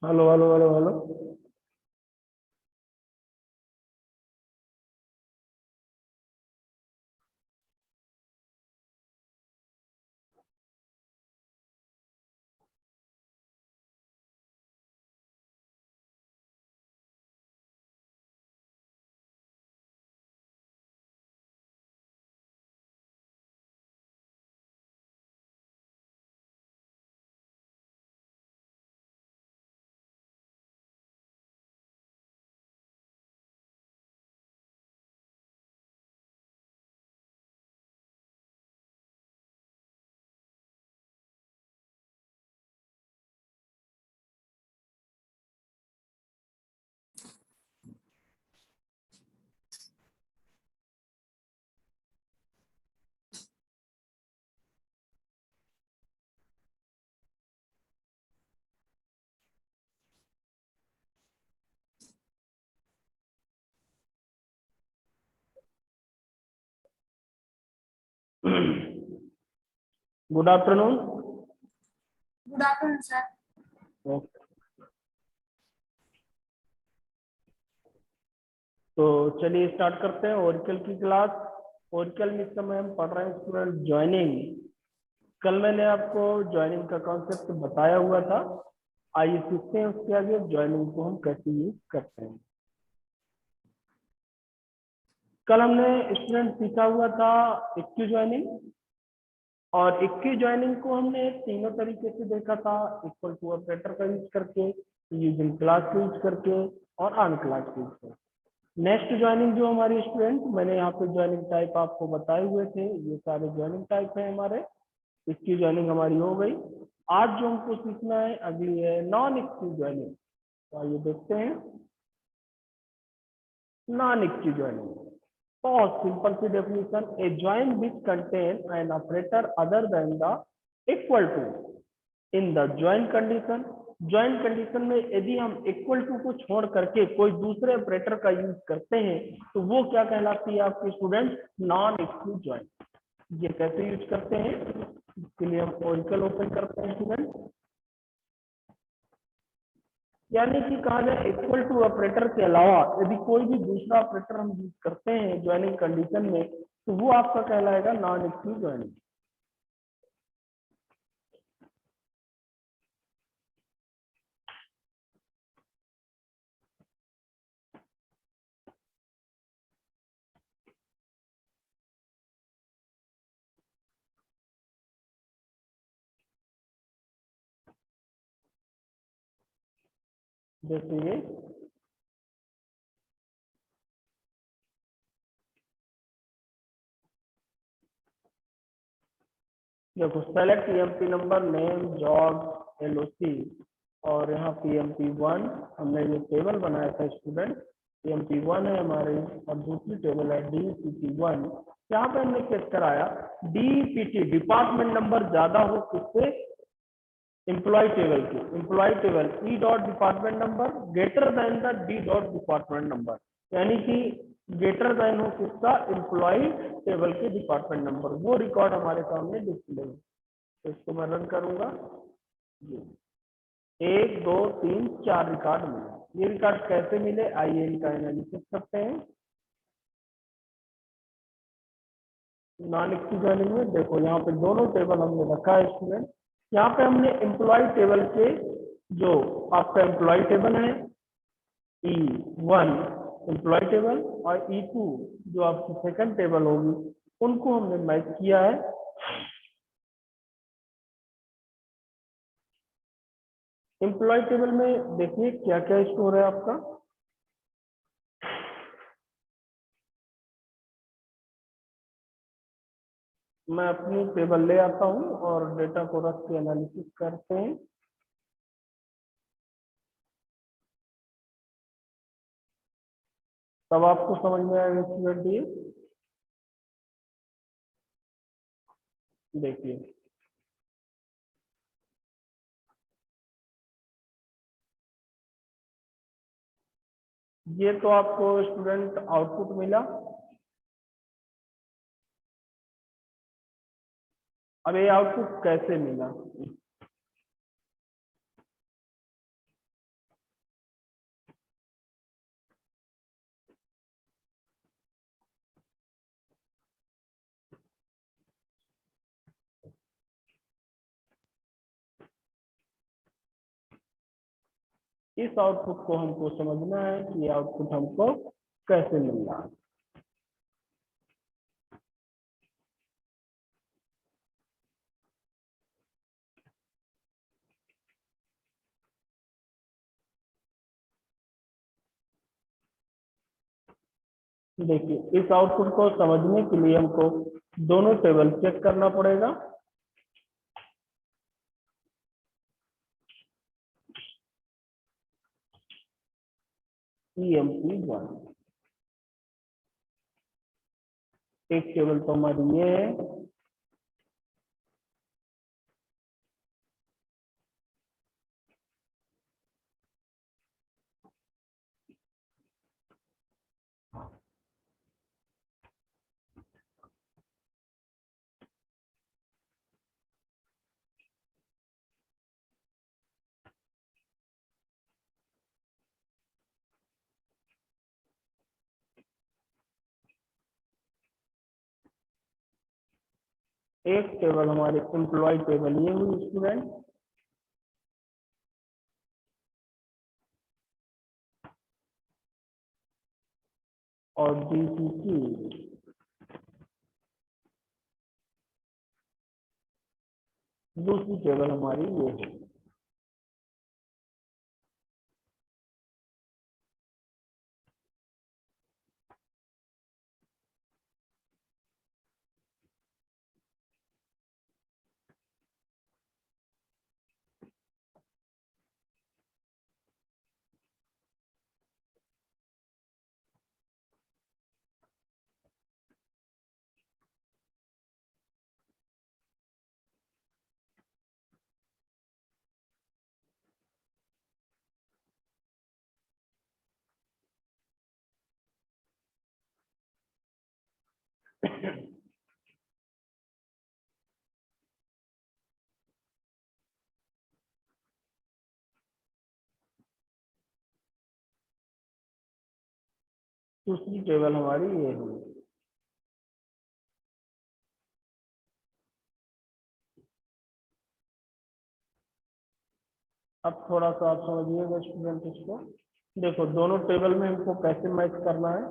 Hello hello hello hello. Good afternoon. Good afternoon sir. तो चलिए start करते हैं ओरिकल की क्लास। ओरिकल में इस समय हम पढ़ रहे हैं स्टूडेंट ज्वाइनिंग। कल मैंने आपको ज्वाइनिंग का कॉन्सेप्ट बताया हुआ था। आइए सीखते हैं उसके आगे ज्वाइनिंग को हम कैसे यूज करते हैं। कल हमने स्टूडेंट सीखा हुआ था इक्यू ज्वाइनिंग, और इक्यू ज्वाइनिंग को हमने तीनों तरीके से देखा था। इक्वल टू ऑपरेटर का यूज करके, यूजिंग क्लास यूज करके, और ऑन क्लास यूज करके। नेक्स्ट ज्वाइनिंग जो हमारी स्टूडेंट, मैंने यहाँ पे ज्वाइनिंग टाइप आपको बताए हुए थे, ये सारे ज्वाइनिंग टाइप है हमारे। इसकी ज्वाइनिंग हमारी हो गई। आज जो हमको सीखना है अगली है नॉन इक्यू ज्वाइनिंग। तो आइए देखते हैं नॉन इक्यू ज्वाइनिंग। बहुत सिंपल सी definition, a join which contain an operator other than the equal to in the join condition. Join condition में यदि हम इक्वल टू को छोड़ करके कोई दूसरे ऑपरेटर का यूज करते हैं तो वो क्या कहलाती है आपके स्टूडेंट? Non equal join. ये कैसे यूज करते हैं इसके लिए हम ओरिकल ओपन करते हैं स्टूडेंट। यानी कि कहा जाए इक्वल टू ऑपरेटर के अलावा यदि कोई भी दूसरा ऑपरेटर हम यूज करते हैं ज्वाइनिंग कंडीशन में तो वो आपका कहलाएगा नॉन इक्वल ज्वाइनिंग। जैसे ये देखो, select EMP number, name, job, LOC, और यहाँ पीएमपी1 हमने ये टेबल बनाया था स्टूडेंट। पीएमपी1 है हमारे, और दूसरी टेबल है डीपीटी1। यहाँ पे हमने चेक कराया डीपीटी डिपार्टमेंट नंबर ज्यादा हो किससे? एम्प्लॉय टेबल की। Employ table E dot department number greater than the D dot department number, यानी कि ग्रेटर देन हो किसका? एम्प्लॉय टेबल के डिपार्टमेंट नंबर। वो रिकॉर्ड हमारे सामने डिस्प्ले है। तो इसको मैं रन करूंगा। एक दो तीन चार रिकॉर्ड मिले। ये रिकॉर्ड कैसे मिले आइए इनका एनालिसिस करते हैं। नॉन इक्वल ज्वाइनिंग में देखो, यहाँ पे दोनों टेबल हमने रखा है स्टूडेंट। यहाँ पे हमने एम्प्लॉय टेबल के जो आपका एम्प्लॉय टेबल है E1 एम्प्लॉय टेबल, और E2 जो आपकी सेकंड टेबल होगी, उनको हमने मैच किया है। एम्प्लॉय टेबल में देखिए क्या क्या स्टोर है आपका। मैं अपनी टेबल ले आता हूँ और डेटा को रख के एनालिसिस करते हैं। तब आपको समझ में आएगा स्टूडेंट। ये देखिए, ये तो आपको स्टूडेंट आउटपुट मिला। अब ये आउटपुट कैसे मिला? इस आउटपुट को हमको समझना है कि ये आउटपुट हमको कैसे मिल रहा है। देखिए, इस आउटपुट को समझने के लिए हमको दोनों टेबल चेक करना पड़ेगा। EMP1 एक टेबल तो हमारी ये है, एक टेबल हमारी एम्प्लॉय टेबल ये हुई स्टूडेंट, और DCC दूसरी टेबल हमारी ये है। दूसरी टेबल हमारी ये है। अब थोड़ा सा आप समझिएगा स्टूडेंट इसको। देखो, दोनों टेबल में हमको कैसे मैच करना है।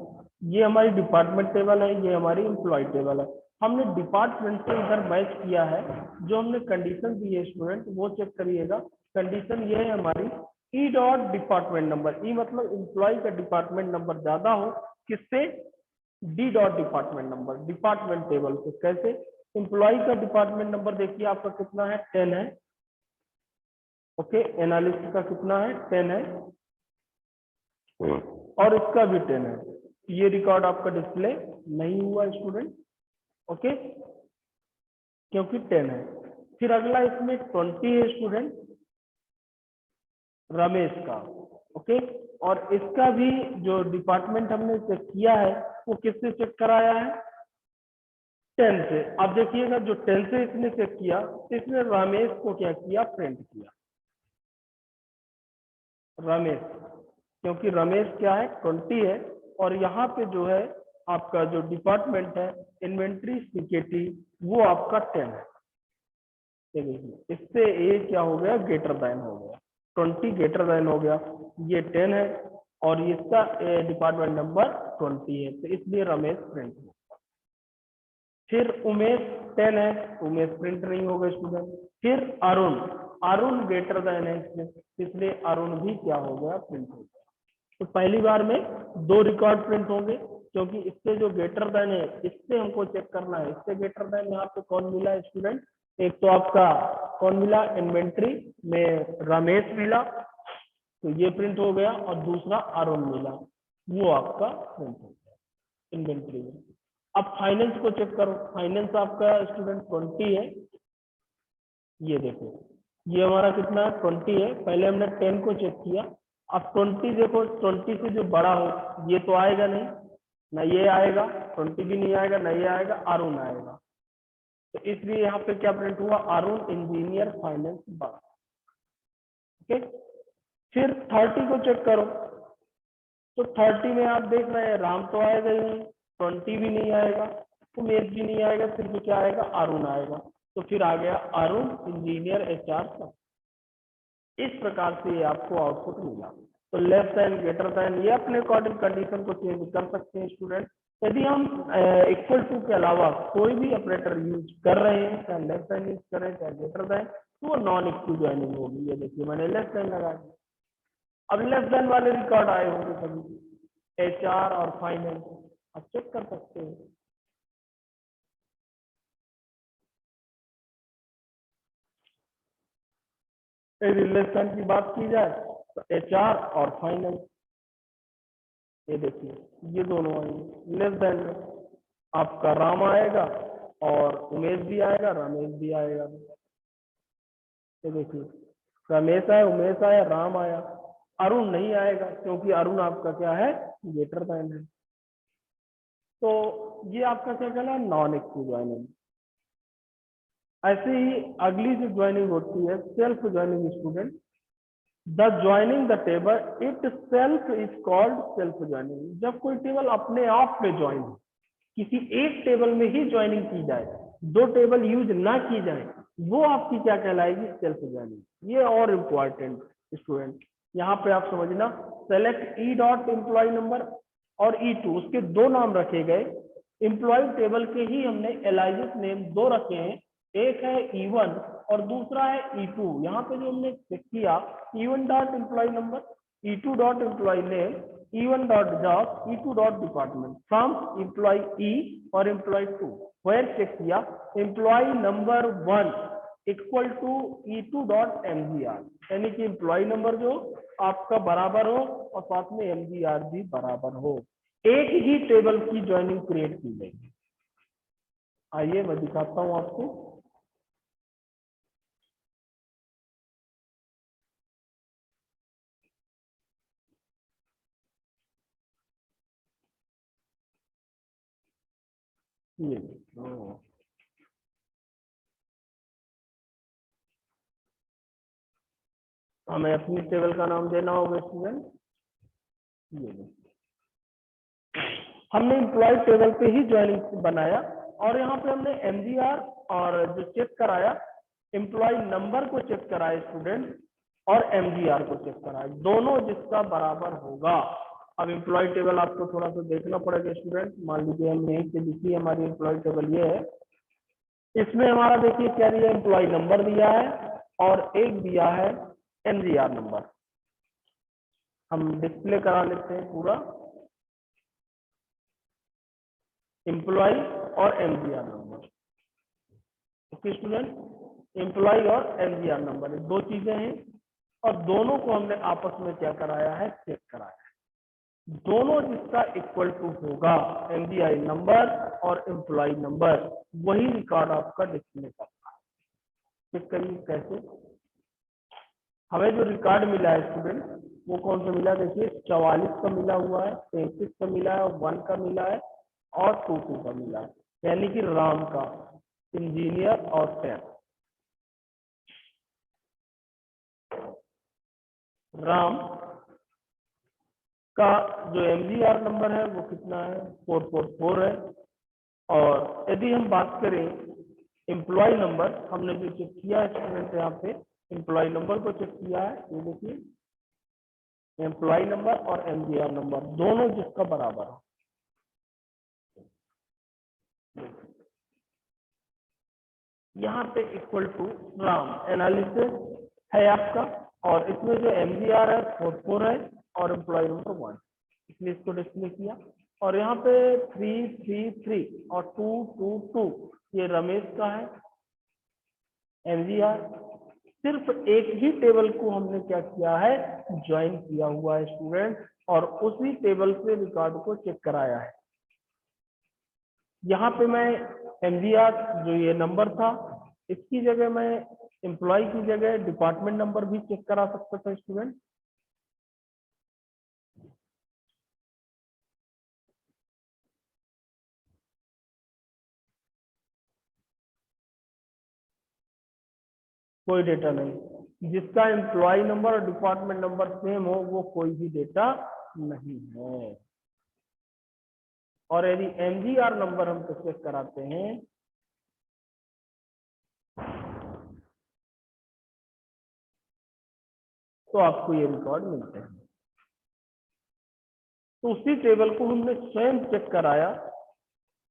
ये हमारी डिपार्टमेंट टेबल है, ये हमारी एम्प्लॉय टेबल है। हमने डिपार्टमेंट से इधर मैच किया है। जो हमने कंडीशन दी है स्टूडेंट वो चेक करिएगा। कंडीशन ये है हमारी ई डॉट डिपार्टमेंट नंबर। ई मतलब एम्प्लॉय का डिपार्टमेंट नंबर ज्यादा हो किससे, D dot department number. Department table से कैसे, एम्प्लॉय का डिपार्टमेंट नंबर देखिए आपका कितना है, 10 है। ओके, एनालिस्ट का कितना है, 10 है, और इसका भी 10 है। ये रिकॉर्ड आपका डिस्प्ले नहीं हुआ स्टूडेंट, ओके, क्योंकि 10 है। फिर अगला इसमें 20 है स्टूडेंट, रमेश का, ओके, और इसका भी जो डिपार्टमेंट हमने चेक किया है वो किससे चेक कराया है, 10 से। अब देखिएगा, जो 10 से इसने चेक किया, इसने रमेश को क्या किया, प्रिंट किया रमेश, क्योंकि रमेश क्या है, 20 है, और यहाँ पे जो है आपका जो डिपार्टमेंट है इन्वेंट्री सीकेटी वो आपका 10 है। इससे ए क्या हो गया, ग्रेटर देन हो गया, 20 ग्रेटर देन हो गया, ये 10 है और इसका डिपार्टमेंट नंबर 20 है, तो इसलिए रमेश प्रिंट हो। फिर उमेश 10 है, उमेश प्रिंट नहीं होगा स्टूडेंट। फिर अरुण, अरुण ग्रेटर देन है इसमें, इसलिए अरुण भी क्या हो गया, प्रिंट हो गया। तो पहली बार में 2 रिकॉर्ड प्रिंट होंगे, क्योंकि इससे जो ग्रेटर देन है इससे हमको चेक करना है। इससे ग्रेटर देन यहाँ पे कौन मिला है स्टूडेंट, एक तो आपका कौन मिला, इन्वेंट्री में रमेश मिला, तो ये प्रिंट हो गया, और दूसरा अरुण मिला, वो आपका प्रिंट हो गया इन्वेंट्री में। अब फाइनेंस को चेक करो, फाइनेंस आपका स्टूडेंट 20 है, ये देखो ये हमारा कितना है, 20 है। पहले हमने 10 को चेक किया, अब 20 देखो, 20 से जो बड़ा हो ये तो आएगा नहीं, ना ये आएगा, 20 भी नहीं आएगा, ना ये आएगा, अरुण आएगा, तो इसलिए यहाँ पे क्या प्रिंट हुआ, अरुण इंजीनियर फाइनेंस बड़ा, ओके। फिर 30 को चेक करो, तो 30 में आप देख रहे हैं राम तो आएगा ही नहीं, 20 भी नहीं आएगा, उमेश भी नहीं आएगा, सिर्फ क्या आएगा, अरुण आएगा, तो फिर आ गया अरुण इंजीनियर HR का। इस प्रकार से ये आपको आउटपुट मिला। तो लेस देन, ग्रेटर देन, ये अपने अकॉर्डिंग कंडीशन को चेंज कर सकते हैं स्टूडेंट। यदि हम इक्वल टू के अलावा कोई भी ऑपरेटर यूज कर रहे हैं, चाहे लेस देन यूज करें चाहे ग्रेटर देन, तो वो नॉन इक्वल ज्वाइनिंग होगी। ये देखिए मैंने लेस देन लगा दिया। अब लेस देन वाले रिकॉर्ड आए होंगे सभी, HR और फाइनेंस, आप चेक कर सकते हैं। यदि लेस देन की बात की जाए तो HR और फाइनेंस, ये देखिए ये दोनों आएंगे। लेस देन में आपका राम आएगा और उमेश भी आएगा, रमेश भी आएगा। ये देखिए रमेश आया, उमेश आया, राम आया, अरुण नहीं आएगा क्योंकि अरुण आपका क्या है, ग्रेटर देन है। तो ये आपका क्या कहला है, नॉन इक्वल ज्वाइनिंग। ऐसे ही अगली जो ज्वाइनिंग होती है self joining student. The joining the table it self is called self joining. जब कोई टेबल अपने आप में ज्वाइन हो, किसी एक टेबल में ही ज्वाइनिंग की जाए, दो टेबल यूज ना की जाए, वो आपकी क्या कहलाएगी, सेल्फ ज्वाइनिंग। ये और इम्पोर्टेंट स्टूडेंट, यहाँ पे आप समझना, select E dot employ number और E2, उसके दो नाम रखे गए। एम्प्लॉय टेबल के ही हमने एलाइजेस नेम दो रखे हैं, एक है E1 और दूसरा है E2। यहाँ पे जो हमने चेक किया, E1 dot employ number, E2 dot employ name, E1 dot job, E2 dot department, from employ E और एम्प्लॉय 2। वेयर चेक किया employ number 1 equal to E2 dot MGR, यानी कि एम्प्लॉय नंबर जो आपका बराबर हो और साथ में MGR भी बराबर हो। एक ही टेबल की ज्वाइनिंग क्रिएट की गई। आइए मैं दिखाता हूं आपको। ये हमें अपनी टेबल का नाम देना होगा स्टूडेंट। ये हमने एम्प्लॉय टेबल पे ही ज्वाइनिंग बनाया और यहाँ पे हमने MGR और जो चेक कराया एम्प्लॉय नंबर को चेक कराया स्टूडेंट और MGR को चेक कराया, दोनों जिसका बराबर होगा। अब एम्प्लॉय टेबल आपको थोड़ा सा देखना पड़ेगा स्टूडेंट। मान लीजिए हम यहीं पे लिखी हमारी एम्प्लॉय टेबल ये है, इसमें हमारा देखिए क्या दिया, एम्प्लॉय नंबर दिया है और एक दिया है MGR नंबर। हम डिस्प्ले करा लेते हैं पूरा, एम्प्लॉय और MGR number. Okay student, employ और MGR नंबर दो चीजें हैं और दोनों को हमने आपस में क्या कराया है, चेक कराया है। दोनों जिसका इक्वल टू होगा MGI नंबर और एम्प्लॉय नंबर, वही रिकॉर्ड आपका डिस्प्ले करना है। चेक करिए कैसे। हमें जो रिकॉर्ड मिला है स्टूडेंट वो कौन सा मिला, देखिए 44 का मिला हुआ है, 33 का मिला है, 1 का मिला है और 22 का मिला है, यानी कि राम का, इंजीनियर और सैम। राम का जो MGR नंबर है वो कितना है, 444 है। और यदि हम बात करें एम्प्लॉय नंबर, हमने जो चेक किया है स्टूडेंट यहाँ पे एम्प्लॉय नंबर को चेक किया है, ये देखिए एम्प्लॉय नंबर और MGR नंबर दोनों जिसका बराबर हो। यहाँ पे इक्वल टू राम एनालिसिस है आपका और इसमें जो MGR है 44 है और एम्प्लॉय नंबर 1, इसलिए इसको डिस्प्ले किया। और यहाँ पे 333 और 222 ये रमेश का है MGR। सिर्फ एक ही टेबल को हमने क्या किया है, ज्वाइन किया हुआ है स्टूडेंट और उसी टेबल से रिकॉर्ड को चेक कराया है। यहाँ पे मैं MGR जो ये नंबर था इसकी जगह मैं एम्प्लॉय की जगह डिपार्टमेंट नंबर भी चेक करा सकता था स्टूडेंट। कोई डेटा नहीं, जिसका एम्प्लॉय नंबर और डिपार्टमेंट नंबर सेम हो वो कोई भी डेटा नहीं है। और यदि MGR नंबर हम चेक कराते हैं तो आपको ये रिकॉर्ड मिलते हैं। तो उसी टेबल को हमने स्वयं चेक कराया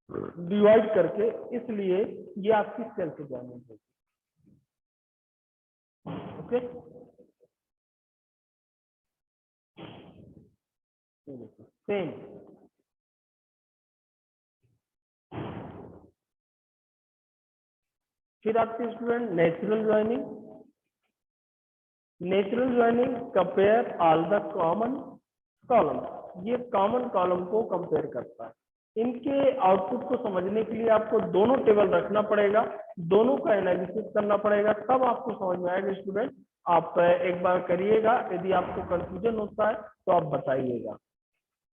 डिवाइड करके, इसलिए ये आपकी सेल्फ ज्वाइनिंग होगी। Okay, same. फिर आपके student natural joining. Natural joining compare all the common column. ये कॉमन कॉलम को कंपेयर करता है। इनके आउटपुट को समझने के लिए आपको दोनों टेबल रखना पड़ेगा, दोनों का एनालिसिस करना पड़ेगा, तब आपको समझ में आएगा स्टूडेंट। आप एक बार करिएगा, यदि आपको कंफ्यूजन होता है तो आप बताइएगा।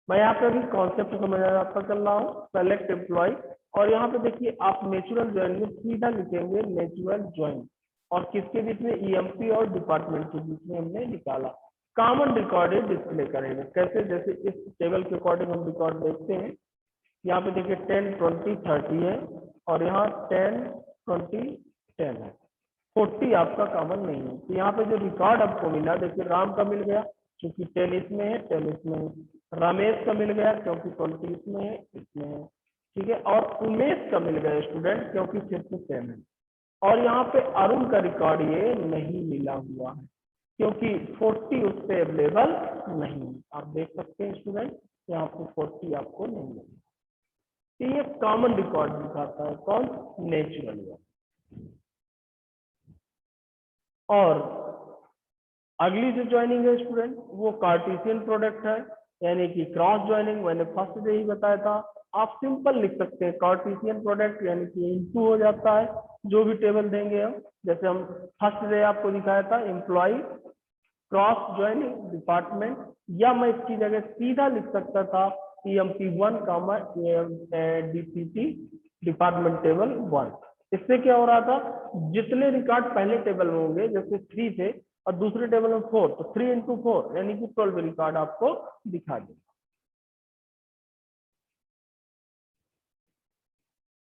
मैं यहाँ पे अभी कॉन्सेप्ट समझाता चल रहा हूँ। सेलेक्ट एम्प्लॉय, और यहाँ पे देखिए आप नेचुरल ज्वाइन में सीधा लिखेंगे नेचुरल ज्वाइन, और किसके बीच में, ईएमपी और डिपार्टमेंट के बीच में हमने निकाला। कॉमन रिकॉर्ड डिस्प्ले करेंगे कैसे, जैसे इस टेबल के अकॉर्डिंग हम रिकॉर्ड देखते हैं। यहाँ पे देखिए 10, 20, 30 है, और यहाँ 10, 20, 10 है। 40 आपका कॉमन नहीं है। तो यहाँ पे जो रिकॉर्ड आपको मिला, देखिए राम का मिल गया क्योंकि 10 इसमें है, 10 इसमें है। रमेश का मिल गया क्योंकि 20 इसमें है, इसमें है। ठीक है, और उमेश का मिल गया स्टूडेंट क्योंकि 5 से 10 है। और यहाँ पे अरुण का रिकॉर्ड ये नहीं मिला हुआ है क्योंकि 40 उस पर अवेलेबल नहीं है। आप देख सकते हैं स्टूडेंट, यहाँ पे 40 आपको नहीं मिला। तो ये कॉमन रिकॉर्ड दिखाता है, कौन, नेचुरल। और अगली जो ज्वाइनिंग है स्टूडेंट, वो कार्टेशियन प्रोडक्ट है, यानी कि क्रॉस ज्वाइनिंग। मैंने फर्स्ट डे ही बताया था। आप सिंपल लिख सकते हैं कार्टेशियन प्रोडक्ट, यानी कि इनटू हो जाता है जो भी टेबल देंगे हम। जैसे हम फर्स्ट डे आपको दिखाया था एम्प्लॉय क्रॉस ज्वाइनिंग डिपार्टमेंट, या मैं इसकी जगह सीधा लिख सकता था EMP1 कामा DPT डिपार्टमेंट टेबल 1। इससे क्या हो रहा था, जितने रिकॉर्ड पहले टेबल में होंगे, जैसे 3 थे और दूसरे टेबल में 4, तो 3 into 4 यानी कि 12 रिकॉर्ड आपको दिखा देगा।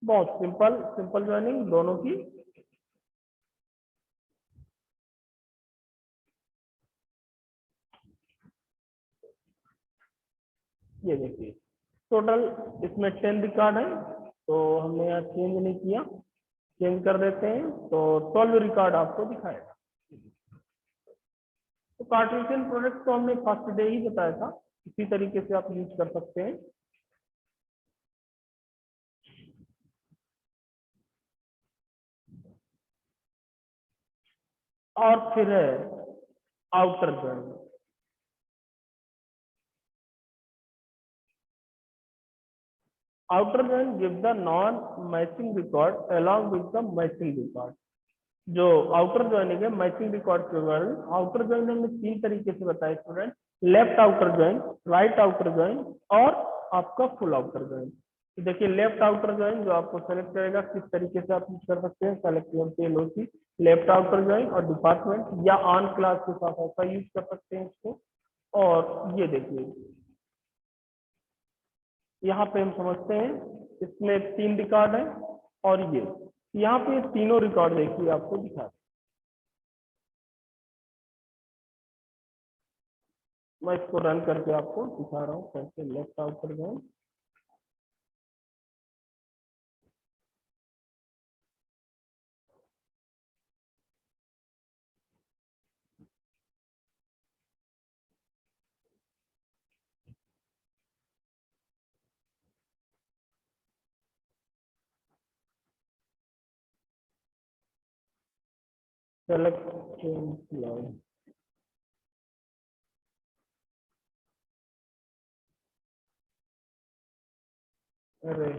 बहुत सिंपल, सिंपल ज्वाइनिंग दोनों की। ये देखिए टोटल इसमें 10 रिकॉर्ड है, तो हमने यहाँ चेंज नहीं किया, चेंज कर देते हैं तो 12 रिकॉर्ड आपको दिखाएगा। तो कार्टेशियन प्रोडक्ट तो हमने फर्स्ट डे ही बताया था, इसी तरीके से आप यूज कर सकते हैं। और फिर है outer joining. Outer join give the non matching record along with the matching record. जो आउटर ज्वाइनिंग है मैचिंग रिकॉर्ड के बारे में, आउटर ज्वाइन हमने 3 तरीके से बताया student, left outer join, right outer join और आपका फुल आउटर ज्वाइन। तो देखिए लेफ्ट आउटर ज्वाइन जो आपको सेलेक्ट करेगा, किस तरीके से आप यूज कर सकते हैं, select LOC left outer join और डिपार्टमेंट, या ऑन क्लास के साथ ऐसा यूज कर सकते हैं इसको। और ये देखिए यहाँ पे हम समझते हैं, इसमें 3 रिकॉर्ड है, और ये यहाँ पे तीनों रिकॉर्ड देखिए आपको दिखा। मैं इसको रन करके आपको दिखा रहा हूँ कैसे left outer join. Select line, अरे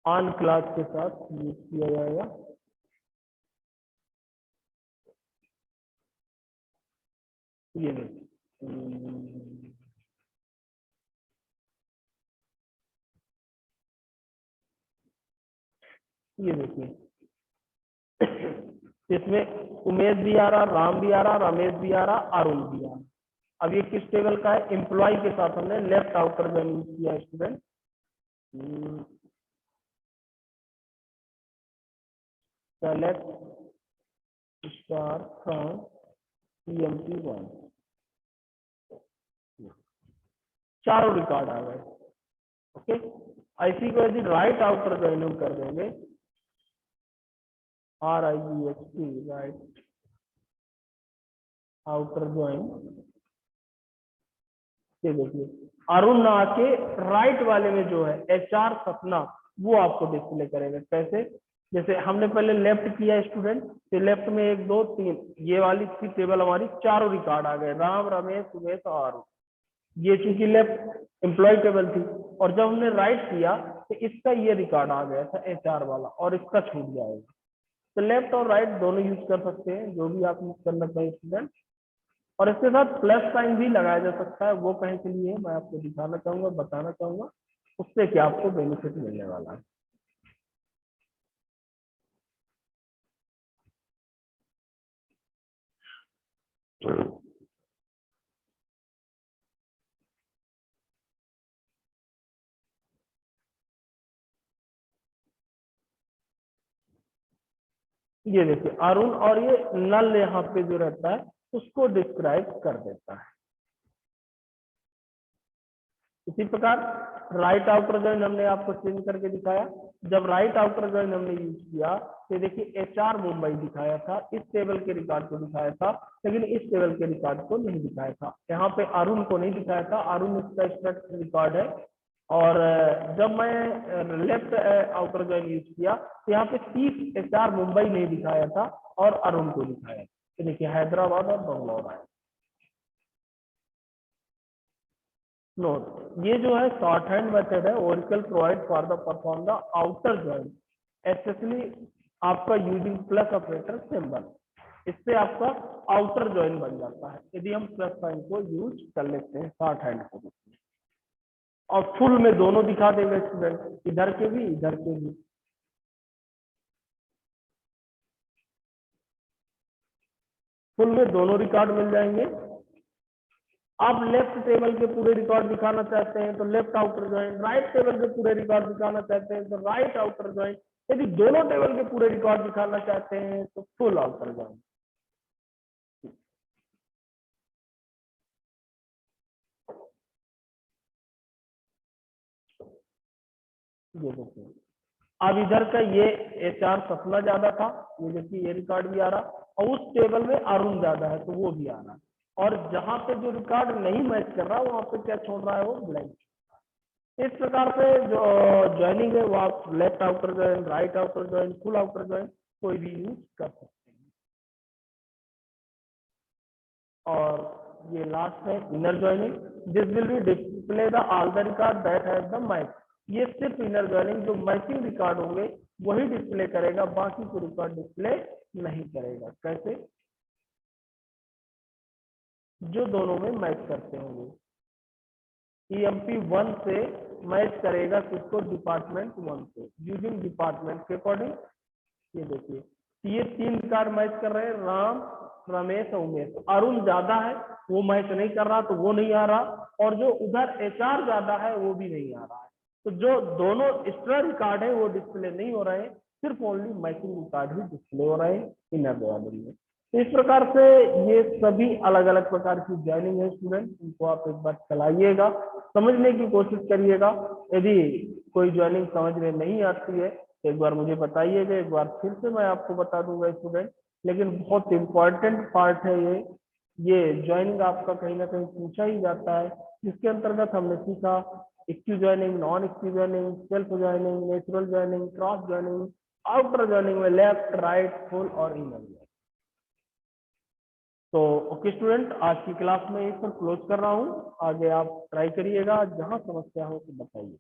ऑन क्लास के साथ यूज किया जाएगा। ये देखिए ये देखिए इसमें उमेश भी आ रहा, राम भी आ रहा, रमेश भी आ रहा, अरुण भी आ रहा। अब ये किस टेबल का है, एम्प्लॉय के साथ हमने लेफ्ट आउटर ज्वाइन यूज किया student. Select star from EMP1 चारों रिकॉर्ड आ गए। ओके, ऐसी को यदि राइट आउटर ज्वाइन हम कर देंगे, RIGHT राइट आउटर ज्वाइन, ये देखिए अरुण ना आके राइट वाले में जो है HR सपना वो आपको डिस्प्ले करेगा। कैसे? जैसे हमने पहले लेफ्ट किया स्टूडेंट, तो लेफ्ट में 1 2 3 ये वाली थी टेबल, हमारी चारों रिकॉर्ड आ गए, राम रमेश उमेश और अरुण। ये चूंकि लेफ्ट एम्प्लॉय टेबल थी, और जब हमने राइट किया तो इसका ये रिकॉर्ड आ गया था HR वाला, और इसका छूट जाएगा। तो लेफ्ट और राइट दोनों यूज कर सकते हैं, जो भी आप यूज करना चाहिए स्टूडेंट। और इसके साथ प्लस साइन भी लगाया जा सकता है, वो कहीं के लिए मैं आपको दिखाना चाहूंगा, बताना चाहूंगा उससे क्या आपको बेनिफिट मिलने वाला है। ये देखिए अरुण, और ये नल यहाँ पे जो रहता है उसको डिस्क्राइब कर देता है। इसी प्रकार राइट आउटर जॉइन हमने आपको चेंज करके दिखाया। जब राइट आउटर जॉइन हमने यूज किया तो देखिए HR मुंबई दिखाया था, इस टेबल के रिकॉर्ड को दिखाया था, लेकिन इस टेबल के रिकॉर्ड को नहीं दिखाया था। यहाँ पे अरुण को नहीं दिखाया था, अरुण इसका स्ट्रक्ट रिकॉर्ड है। और जब मैं लेफ्ट आउटर जॉइन यूज किया तो यहाँ पे 30 HR मुंबई नहीं दिखाया था और अरुण को दिखाया। तो देखिए हैदराबाद और बंगलौर आया। नोट, ये जो है शॉर्ट हैंड मेथड है, Oracle provide for the perform the outer join specially आपका यूजिंग प्लस ऑपरेटर सिंबल। इससे आपका आउटर ज्वाइन बन जाता है यदि हम प्लस साइन को यूज कर लेते हैं शॉर्ट हैंड को। और फुल में दोनों दिखा देंगे स्टूडेंट, इधर के भी इधर के भी। फुल में दोनों रिकॉर्ड मिल जाएंगे। आप लेफ्ट टेबल के पूरे रिकॉर्ड दिखाना चाहते हैं तो left outer join, right table के पूरे रिकॉर्ड दिखाना चाहते हैं तो राइट आउटर ज्वाइन, यदि दोनों टेबल के पूरे रिकॉर्ड दिखाना चाहते हैं तो फुल आउटर ज्वाइन। ये देखिए अब इधर का ये HR सपना ज्यादा था, ये देखिए ये रिकॉर्ड भी आ रहा, और उस टेबल में अरुण ज्यादा है तो वो भी आ रहा। और जहां पे जो रिकॉर्ड नहीं मैच कर रहा वहां पे क्या छोड़ रहा है, वो ब्लैंक। इस प्रकार से जो ज्वाइनिंग है वो आप left outer join, right outer join, full outer join कोई भी यूज कर सकते हैं। और ये लास्ट है inner joining, this will be display the all the record that has the match. ये सिर्फ इनर ज्वाइनिंग जो मैचिंग रिकॉर्ड होंगे वही डिस्प्ले करेगा, बाकी को रिकॉर्ड डिस्प्ले नहीं करेगा। कैसे? जो दोनों में मैच करते होंगे। EMP1 से मैच करेगा किसको? डिपार्टमेंट 1 से, यूजिंग डिपार्टमेंट के अकॉर्डिंग। ये देखिए ये 3 रिकॉर्ड मैच कर रहे हैं, राम रमेश और उमेश। अरुण ज्यादा है वो मैच नहीं कर रहा तो वो नहीं आ रहा, और जो उधर HR ज्यादा है वो भी नहीं आ रहा है। तो जो दोनों एक्स्ट्रा रिकॉर्ड है वो डिस्प्ले नहीं हो रहे हैं, सिर्फ ओनली मैचिंग रिकॉर्ड ही डिस्प्ले हो रहे हैं इनर ज्वाइनिंग में। तो इस प्रकार से ये सभी अलग अलग प्रकार की ज्वाइनिंग है स्टूडेंट, इनको आप एक बार चलाइएगा, समझने की कोशिश करिएगा। यदि कोई ज्वाइनिंग समझ में नहीं आती है तो एक बार मुझे बताइएगा, एक बार फिर से मैं आपको बता दूंगा स्टूडेंट। लेकिन बहुत इंपॉर्टेंट पार्ट है ये ज्वाइनिंग आपका कहीं ना कहीं पूछा ही जाता है, जिसके अंतर्गत हमने सीखा equi joining, non equi joining, self joining, natural joining, cross joining, outer joining में लेफ्ट राइट फुल और इनर ज्वाइनिंग। तो ओके स्टूडेंट, आज की क्लास में इस पर क्लोज कर रहा हूँ, आगे आप ट्राई करिएगा, जहां समस्या हो तो बताइए।